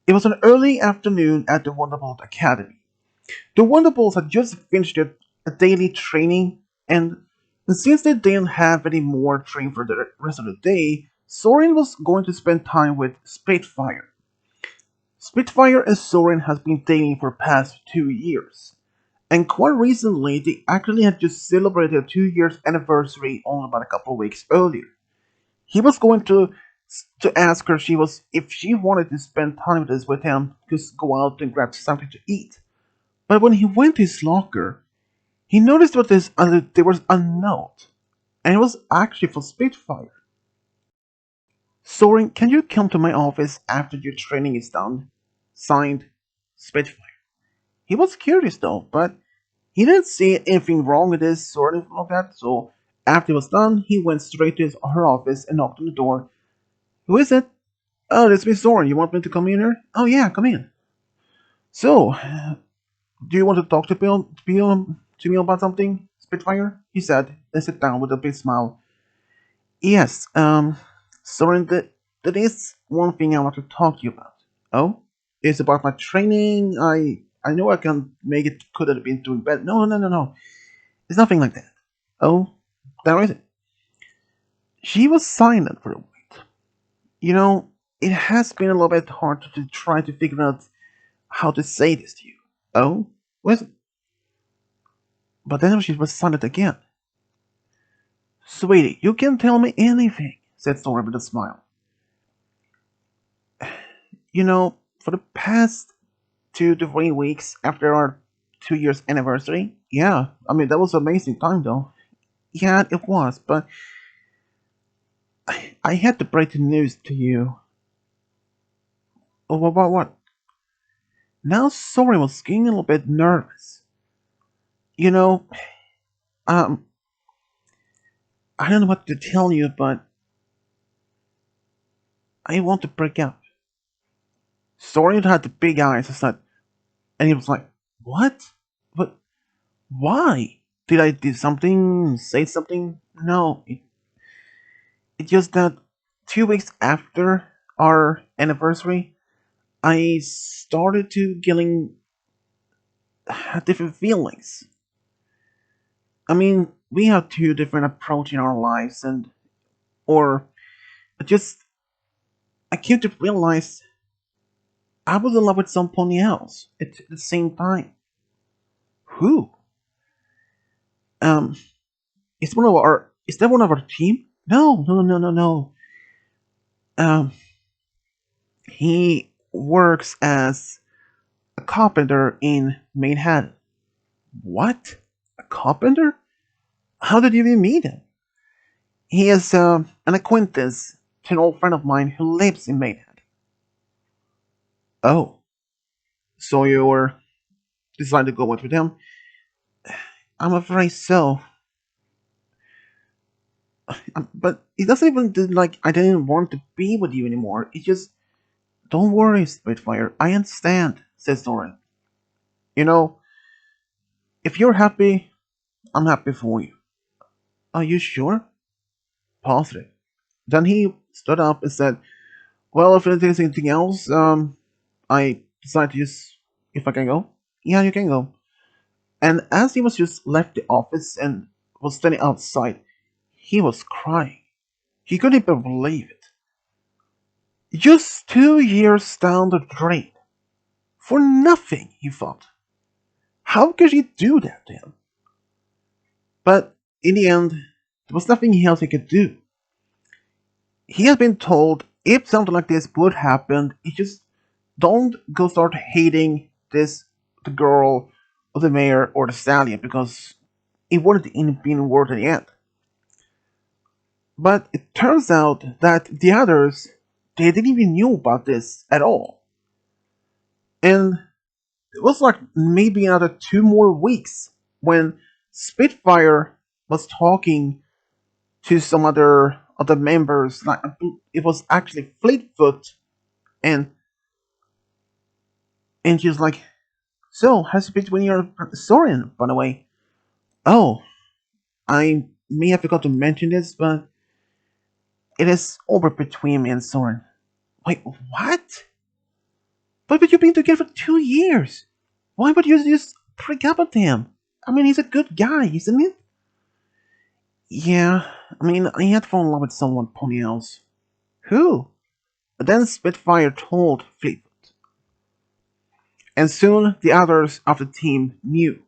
It was an early afternoon at the Wonderbolt Academy. The Wonderbolts had just finished a daily training, and since they didn't have any more training for the rest of the day, Soren was going to spend time with Spitfire. Spitfire and Soren has been dating for past 2 years, and quite recently they actually had just celebrated their 2 years anniversary only about a couple of weeks earlier. He was going to ask her if she wanted to spend time with him, just go out and grab something to eat. But when he went to his locker, he noticed that there was a note, and it was actually for Spitfire. Soren, can you come to my office after your training is done? Signed, Spitfire. He was curious though, but he didn't see anything wrong with this or anything like that, so after it was done, he went straight to her office and knocked on the door. Who is it? Oh, it's me, Soren. You want me to come in here? Oh yeah, come in. So, do you want to talk to me about something, Spitfire? He said, and sat down with a big smile. Yes, Soren, there is one thing I want to talk to you about. Oh? It's about my training. I know I can make it, could have been doing better. No, no, no, no. It's nothing like that. Oh? That is it. She was silent for a bit. You know, it has been a little bit hard to try to figure out how to say this to you. Oh? What is it? But then she was silent again. Sweetie, you can tell me anything, said Soren with a smile. You know, for the past 2 to 3 weeks after our 2 years anniversary, yeah, I mean, that was an amazing time though. Yeah, it was, but I had to break the news to you. Oh, what? Now Soren was getting a little bit nervous. You know, um, I don't know what to tell you, but I want to break up. Soren had the big eyes and he was like, what? But why? Did I do something? Say something? No, it's just that 2 weeks after our anniversary, I started to getting different feelings. I mean, we have two different approaches in our lives, and or just I came to realize I was in love with somebody else at the same time. Who? Um, is that one of our team? No, no, no, no, no. Um, he works as a carpenter in Manhattan. What? A carpenter? How did you even meet him? He is an acquaintance to an old friend of mine who lives in Manhattan. Oh, so you're decided to go with him? I'm afraid so. But it doesn't even do, like I didn't want to be with you anymore. It just don't worry, Spitfire. I understand, says Doran. You know, if you're happy, I'm happy for you. Are you sure? Positive. Then he stood up and said, "Well, if there's anything else, I decided to just if I can go. Yeah, you can go." And as he was just left the office and was standing outside, he was crying. He couldn't even believe it. Just 2 years down the drain. For nothing, he thought. How could she do that to him? But in the end, there was nothing else he could do. He had been told if something like this would happen, he just don't go start hating the girl or the mayor or the stallion because it wouldn't end up being worth in the end. But it turns out that the others they didn't even knew about this at all. And it was like maybe another 2 more weeks when Spitfire was talking to some other members. Like it was actually Fleetfoot, and she was like, "So, how's it between your Soren, by the way?" Oh, I may have forgot to mention this, but it is over between me and Soren. Wait, what? But you've been together for 2 years. Why would you just break up with him? I mean, he's a good guy, isn't it? Yeah, I mean, I had fallen in love with someone pony else. Who? Then Spitfire told Fleetwood. And soon the others of the team knew.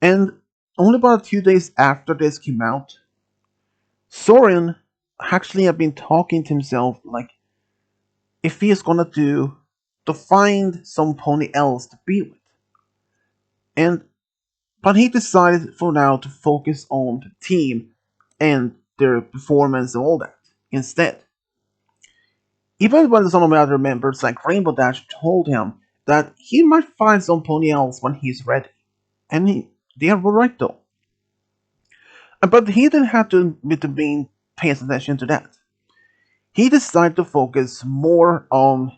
And only about 2 days after this came out, Soren actually had been talking to himself like if he is gonna do to find some pony else to be with. And but he decided for now to focus on the team and their performance and all that instead. Even when some of the other members like Rainbow Dash told him that he might find some pony else when he's ready. And they were right though. But he didn't have to be paying attention to that. He decided to focus more on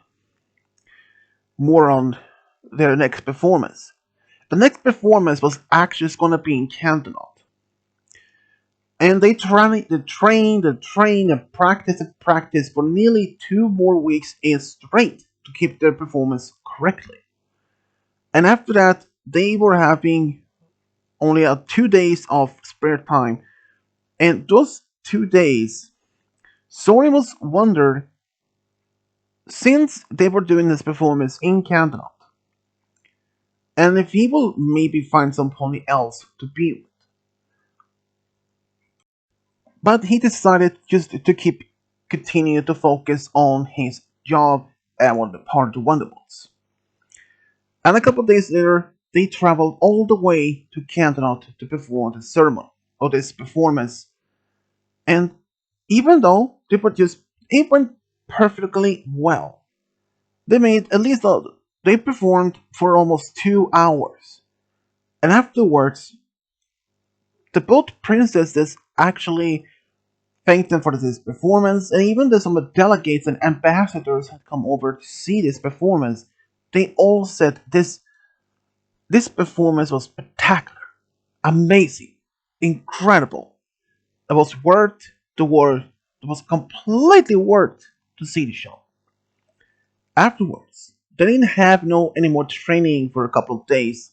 their next performance. The next performance was actually going to be in Cantonal. And they trained, and practiced for nearly 2 more weeks in straight to keep their performance correctly. And after that, they were having only 2 days of spare time. And those 2 days, Soren was wondered since they were doing this performance in Cantonal, and if he will maybe find somebody else to be with. But he decided just to continue to focus on his job and on the part of the Wonderbolts. And a couple of days later, they traveled all the way to Canton to perform the ceremony or this performance. And even though it went perfectly well, they made at least they performed for almost 2 hours. And afterwards, the both princesses actually thanked them for this performance, and even though some delegates and ambassadors had come over to see this performance, they all said this performance was spectacular, amazing, incredible. It was worth the word. It was completely worth to see the show. Afterwards, they didn't have no any more training for a couple of days,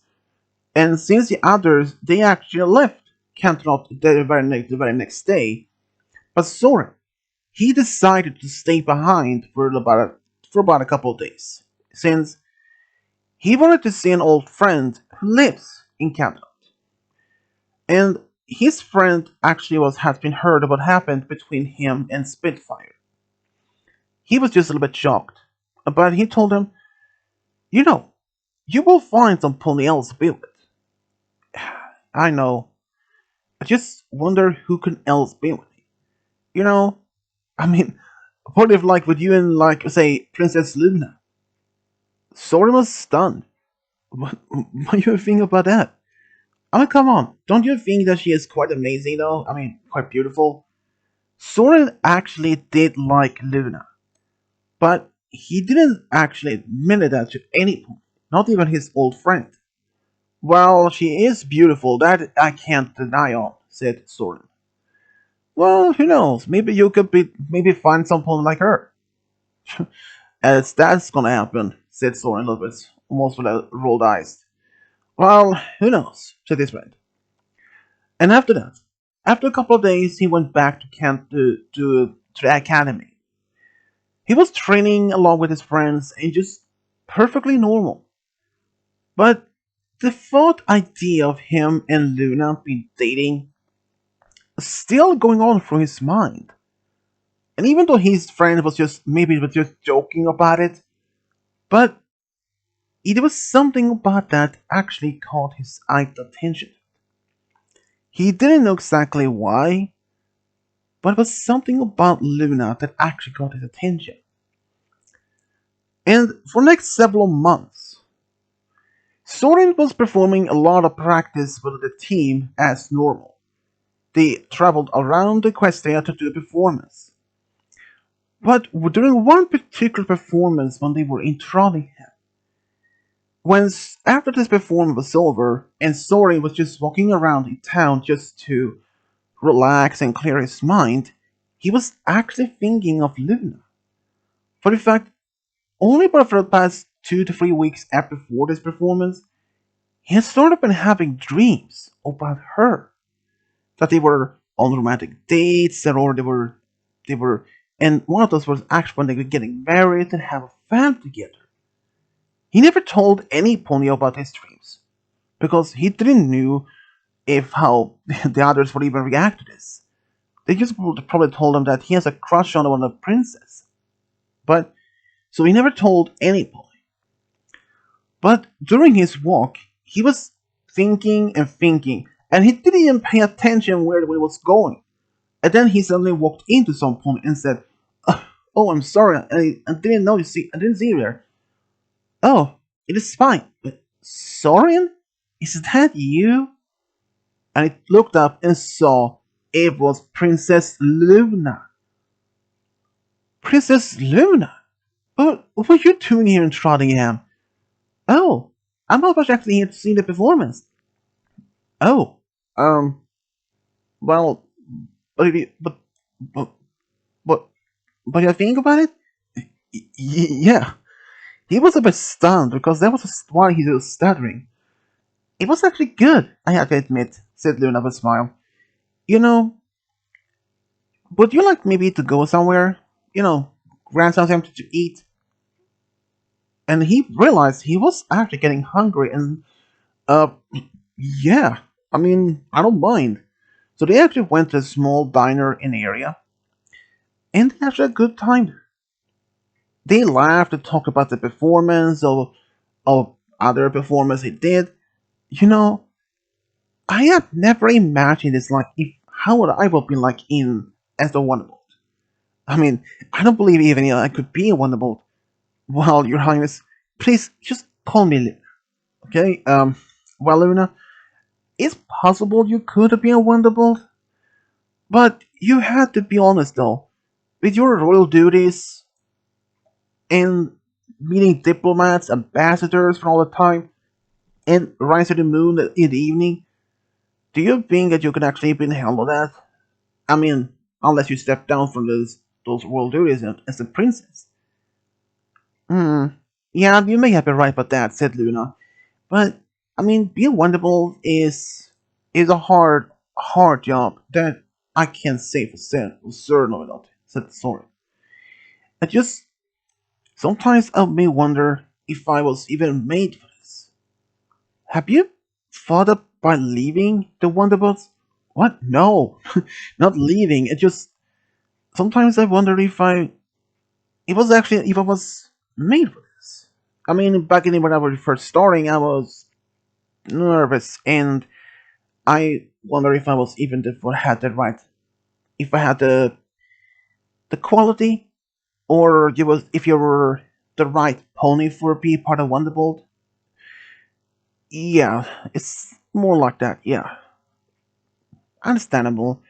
and since the others they actually left Canterlot the very next day, but Soren he decided to stay behind for about a couple of days, since he wanted to see an old friend who lives in Canada. And his friend actually has been heard of what happened between him and Spitfire. He was just a little bit shocked, but he told him, "You know, you will find some pony else to be with." I know. I just wonder who can else be with me. You know, I mean, what if like with you and like say Princess Luna? Soren was stunned. What do you think about that? I mean, come on. Don't you think that she is quite amazing, though? I mean, quite beautiful. Soren actually did like Luna, but he didn't actually admit that to anyone, not even his old friend. Well, she is beautiful, that I can't deny on, said Soren. Well, who knows? Maybe you could maybe find someone like her. As that's gonna happen, said Soren a little bit, almost with a rolled eyes. Well, who knows, said his friend. And after that, after a couple of days, he went back to camp to the academy. He was training along with his friends and just perfectly normal. But the thought idea of him and Luna being dating was still going on through his mind. And even though his friend was just joking about it, but there was something about that actually caught his eye attention. He didn't know exactly why, but it was something about Luna that actually got his attention. And for the next several months, Soren was performing a lot of practice with the team as normal. They traveled around Equestria to do a performance. But during one particular performance when they were in Trondheim, after this performance was over and Soren was just walking around in town just to relax and clear his mind, he was actually thinking of Luna. For the fact Only but for the past 2 to 3 weeks after before this performance, he had started been having dreams about her. That they were on romantic dates, or they were, and one of those was actually when they were getting married and have a family together. He never told any pony about his dreams because he didn't know if how the others would even react to this. They just probably told him that he has a crush on one of the princess, but so he never told any pony. But during his walk, he was thinking and thinking, and he didn't even pay attention where the way was going. And then he suddenly walked into some pony and said, "Oh, I'm sorry, I didn't know I didn't see you there. Oh, it is fine. But Sorin, is that you?" And he looked up and saw it was Princess Luna. Princess Luna? What are you doing here in Trottingham? Oh, I'm not actually here to see the performance. Oh, um, well, but, but, but, but you think about it? Yeah, he was a bit stunned because that was why he was stuttering. It was actually good, I have to admit, said Luna with a smile. You know, would you like maybe to go somewhere? Grab something to eat? And he realized he was actually getting hungry and, uh, yeah, I mean, I don't mind. So they actually went to a small diner in the area, and they actually had a good time. They laughed and talked about the performance of other performers he did. You know, I have never imagined it's like if how would I would be like in as a Wonderbolt. I mean, I don't believe even I could be a Wonderbolt. Well, Your Highness, please just call me Luna, okay? Well, Luna, it's possible you could be a Wonderbolt, but you had to be honest though. With your royal duties and meeting diplomats, ambassadors for all the time, and rise to the moon in the evening, do you think that you could actually even handle that? I mean, unless you step down from those royal duties as a princess. Hmm. Yeah, you may have been right about that, said Luna. But I mean, being Wonderbolt is a hard job that I can't say for certain of it. Said Sora. I just sometimes I may wonder if I was even made for this. Have you thought about leaving the Wonderbolts? What? No, not leaving. It just sometimes I wonder if I was made for this. I mean, back in when I was first starting, I was nervous and I wonder if I was even had the right, if I had the quality, or if you were the right pony for be part of Wonderbolt. Yeah, it's more like that. Yeah, understandable.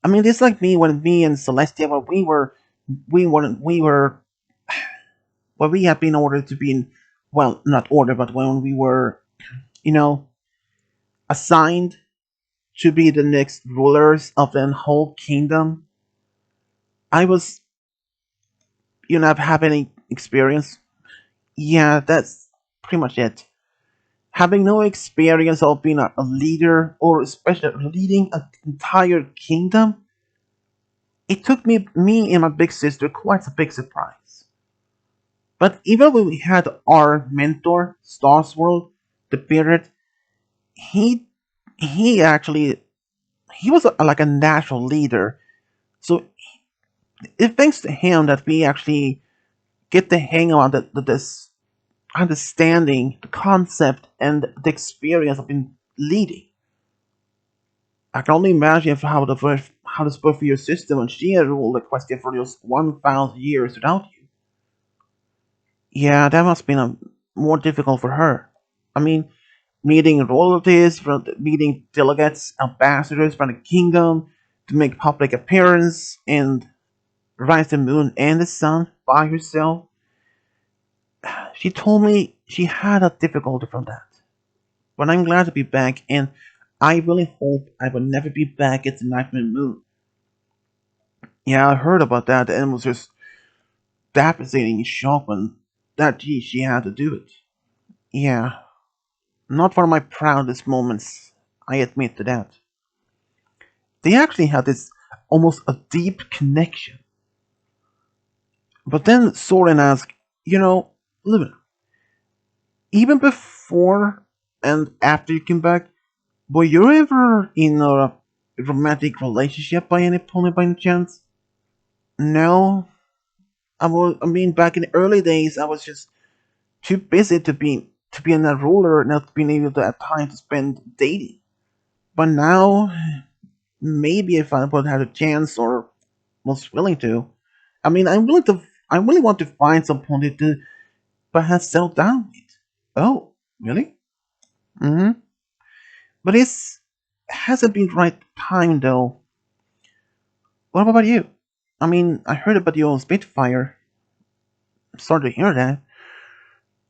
I mean, it's like me when me and Celestia, when we were when we have been ordered to be in, well, not ordered, but when we were, you know, assigned to be the next rulers of the whole kingdom. I was, have any experience. Yeah, that's pretty much it. Having no experience of being a leader or especially leading an entire kingdom, it took me and my big sister quite a big surprise. But even when we had our mentor, Starsworld, the Spirit, he he actually he was like a natural leader. So it thanks to him that we actually get the hang of this understanding, the concept, and the experience of being leading. I can only imagine how the Spurfier system and she had ruled the question for just 1,000 years without you. Yeah, that must have been more difficult for her. I mean, meeting royalties, meeting delegates, ambassadors from the kingdom to make public appearance and rise the moon and the sun by herself. She told me she had a difficulty from that. But I'm glad to be back, and I really hope I will never be back at the Nightmare Moon. Yeah, I heard about that, and it was just devastating shock when that she had to do it. Yeah, not one of my proudest moments, I admit to that. They actually had this almost a deep connection. But then Soren asked, Luna, even before and after you came back, were you ever in a romantic relationship by any point by any chance? No. I mean, back in the early days, I was just too busy to be in a ruler, not being able to have time to spend dating. But now, maybe if I would have a chance or was willing to, I mean, I really want to find someone to perhaps settle down with. Oh, really? Mm-hmm. But it's hasn't been right time though. What about you? I mean, I heard about your Spitfire. I'm sorry to hear that.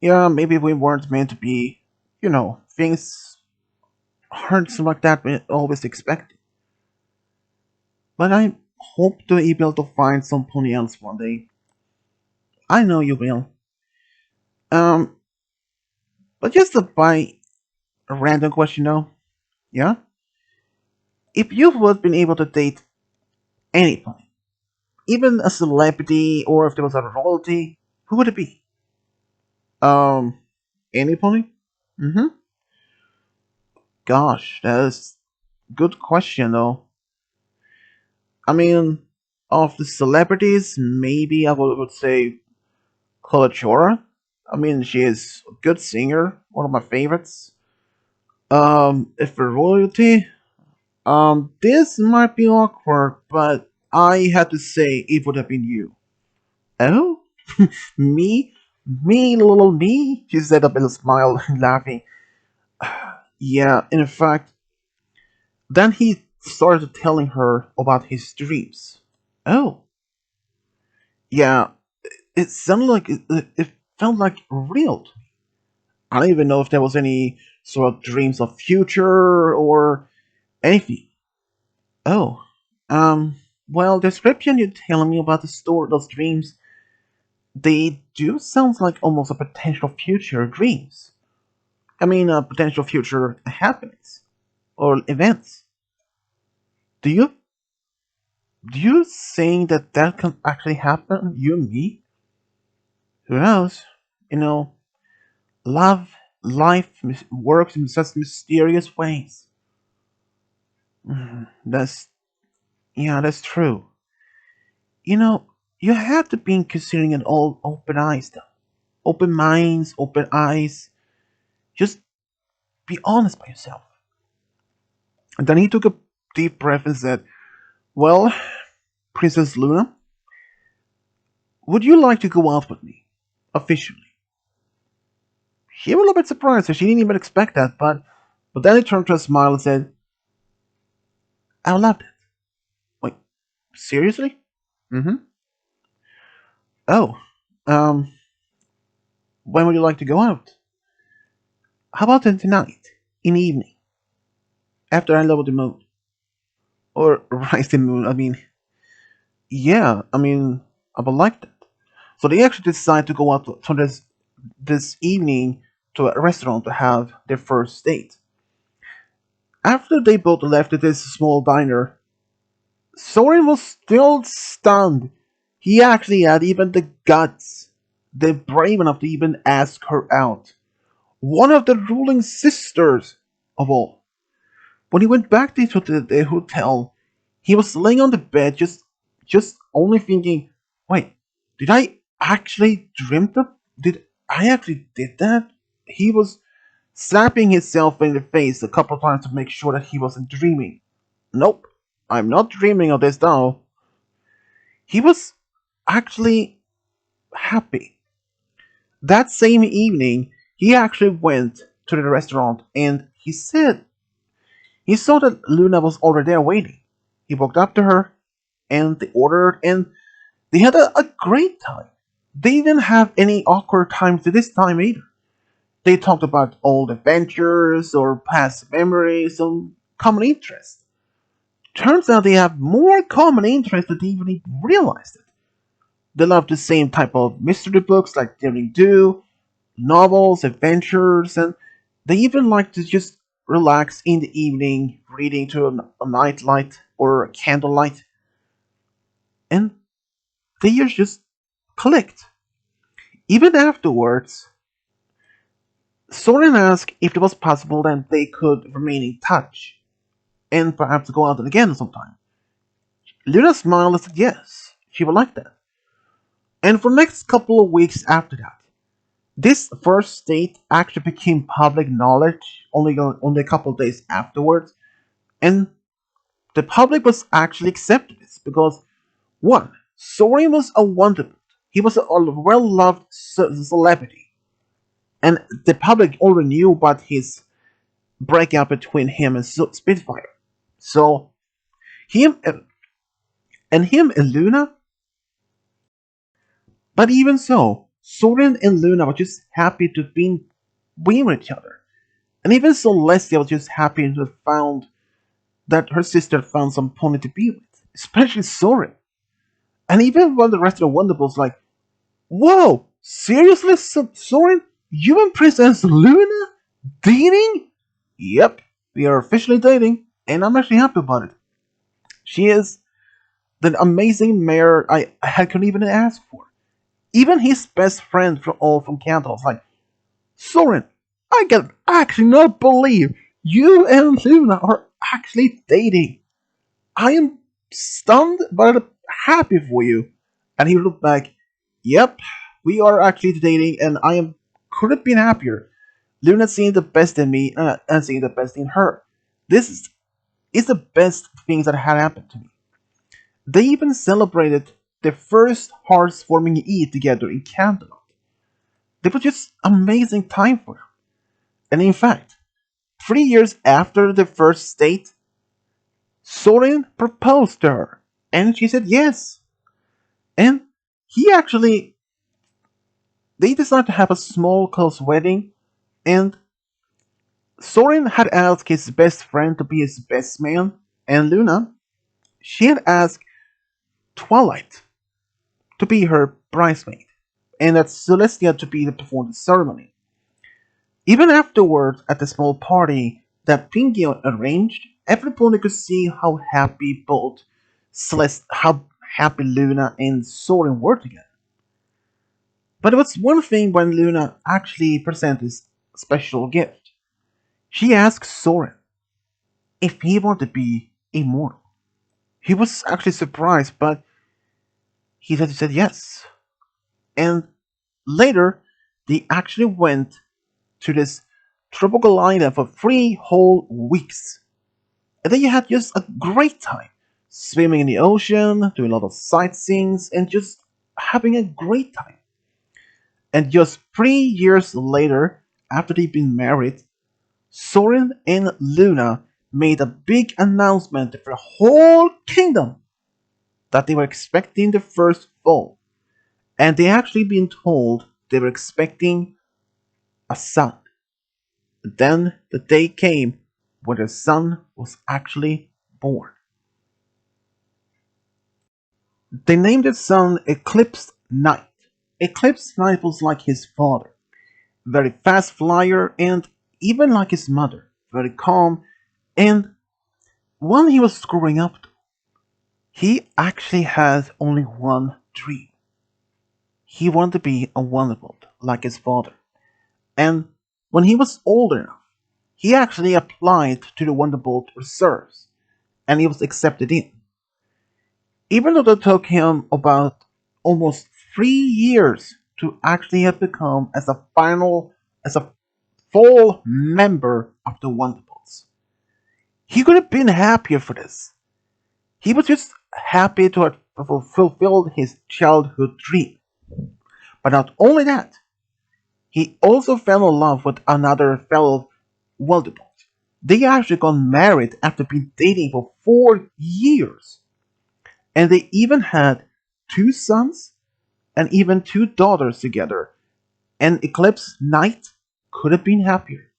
Yeah, maybe we weren't meant to be. Things aren't like that we always expect. But I hope to be able to find someone else one day. I know you will. Um, but just a random question though. Yeah? If you would been able to date anybody, even a celebrity or if there was a royalty, who would it be? Um, anybody? Mm-hmm. Gosh, that's good question though. I mean, of the celebrities, maybe I would say Chora. I mean, she is a good singer, one of my favorites. If for royalty, this might be awkward, but I had to say it would have been you. Oh, me, little me. She said up with a smile, laughing. Yeah, in fact, then he started telling her about his dreams. Oh, yeah, it sounded like it felt like real. I don't even know if there was any sort of dreams of future or anything. Oh, well, the description you're telling me about the story, those dreams, they do sound like almost a potential future dreams. I mean, a potential future happenings or events. Do you do you think that that can actually happen? You and me? Who knows? You know, love, life works in such mysterious ways. That's yeah, that's true. You have to be considering it all open eyes, though. Open minds, open eyes. Just be honest by yourself. And then he took a deep breath and said, "Well, Princess Luna, would you like to go out with me? Officially?" She was a little bit surprised, so she didn't even expect that, but then he turned to a smile and said, "I would love that." Like, seriously? Mm-hmm. Oh, um, when would you like to go out? How about tonight, in the evening, after I lower the moon? Or rise the moon, I mean, yeah, I mean, I would like that. So they actually decide to go out to this evening to a restaurant to have their first date. After they both left this small diner, Soren was still stunned. He actually had even the guts, the brave enough to even ask her out. One of the ruling sisters of all. When he went back to the hotel, he was laying on the bed, just only thinking, "Wait, did I actually dreamt of? Did I actually did that?" He was slapping himself in the face a couple of times to make sure that he wasn't dreaming. Nope, I'm not dreaming of this now. He was actually happy. That same evening, he actually went to the restaurant and he saw that Luna was already there waiting. He walked up to her and they ordered and they had a great time. They didn't have any awkward times to this time either. They talked about old adventures or past memories and common interests. Turns out they have more common interests than they even realized it. They loved the same type of mystery books like Daring Do, novels, adventures, and they even liked to just relax in the evening, reading to a night light or a candlelight, and the years just clicked. Even afterwards, Soren asked if it was possible that they could remain in touch and perhaps go out again sometime. Luna smiled and said yes, she would like that. And for the next couple of weeks after that, this first date actually became public knowledge only a couple of days afterwards, and the public was actually accepting this because one, Soren was a wonderful. He was a well-loved celebrity, and the public already knew about his breakup between him and Spitfire. So him and Luna. But even so, Soren and Luna were just happy to be with each other. And even Celestia was just happy to have found that her sister found some pony to be with, especially Soren. And even when the rest of the Wonderbolts like, whoa, seriously, Soren? You and Princess Luna dating? Yep, we are officially dating, and I'm actually happy about it. She is the amazing mayor I couldn't even ask for. Even his best friend from Canton was like, Soren, I can actually not believe you and Luna are actually dating. I am stunned but happy for you. And he looked back, yep, we are actually dating and I am could have been happier. Luna seeing the best in me and seeing the best in her. This is the best things that had happened to me. They even celebrated their first hearts forming E together in Canton. It was just amazing time for them. And in fact, 3 years after the first date, Soren proposed to her, and she said yes. And he actually, they decided to have a small close wedding, and Soren had asked his best friend to be his best man, and Luna, she had asked Twilight to be her bridesmaid, and that Celestia to be the perform the ceremony. Even afterwards, at the small party that Pinky arranged, everybody could see how happy both how happy Luna and Soren were together. But it was one thing when Luna actually presented his special gift. She asked Soren if he wanted to be immortal. He was actually surprised, but he said yes. And later, they actually went to this tropical island for 3 whole weeks. And then you had just a great time. Swimming in the ocean, doing a lot of sightseeing, and just having a great time. And just 3 years later, after they'd been married, Soren and Luna made a big announcement to the whole kingdom that they were expecting the first fall. And they actually been told they were expecting a son. Then the day came when their son was actually born. They named their son Eclipse Knight. Eclipse Knight was like his father, very fast flyer and even like his mother, very calm. And when he was growing up, he actually had only one dream. He wanted to be a Wonderbolt like his father. And when he was old enough, he actually applied to the Wonderbolt reserves and he was accepted in. Even though it took him about almost 3 years to actually have become as a full member of the Wonderbolts. He could have been happier for this. He was just happy to have fulfilled his childhood dream. But not only that, he also fell in love with another fellow Wonderbolt. They actually got married after being dating for 4 years. And they even had 2 sons and even 2 daughters together. And Eclipse Knight could have been happier.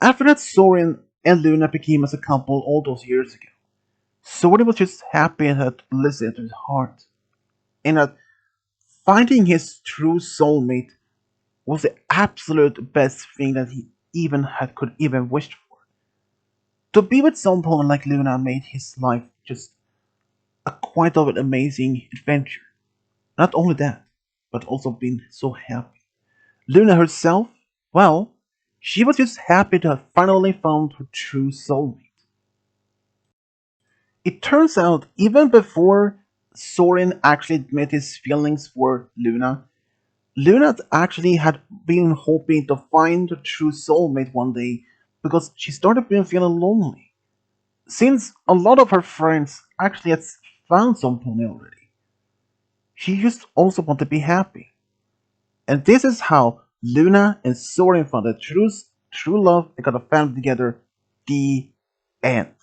After that, Soren and Luna became as a couple all those years ago. Soren was just happy and had listened to his heart. and that finding his true soulmate was the absolute best thing that he even had could even wished for. To be with someone like Luna made his life just a quite of an amazing adventure. Not only that, but also being so happy. Luna herself, well, she was just happy to have finally found her true soulmate. It turns out, even before Soren actually admitted his feelings for Luna, Luna actually had been hoping to find her true soulmate one day because she started being feeling lonely. Since a lot of her friends actually had found someone already, she just also wanted to be happy. And this is how Luna and Soren found their true love and got a family together. The end.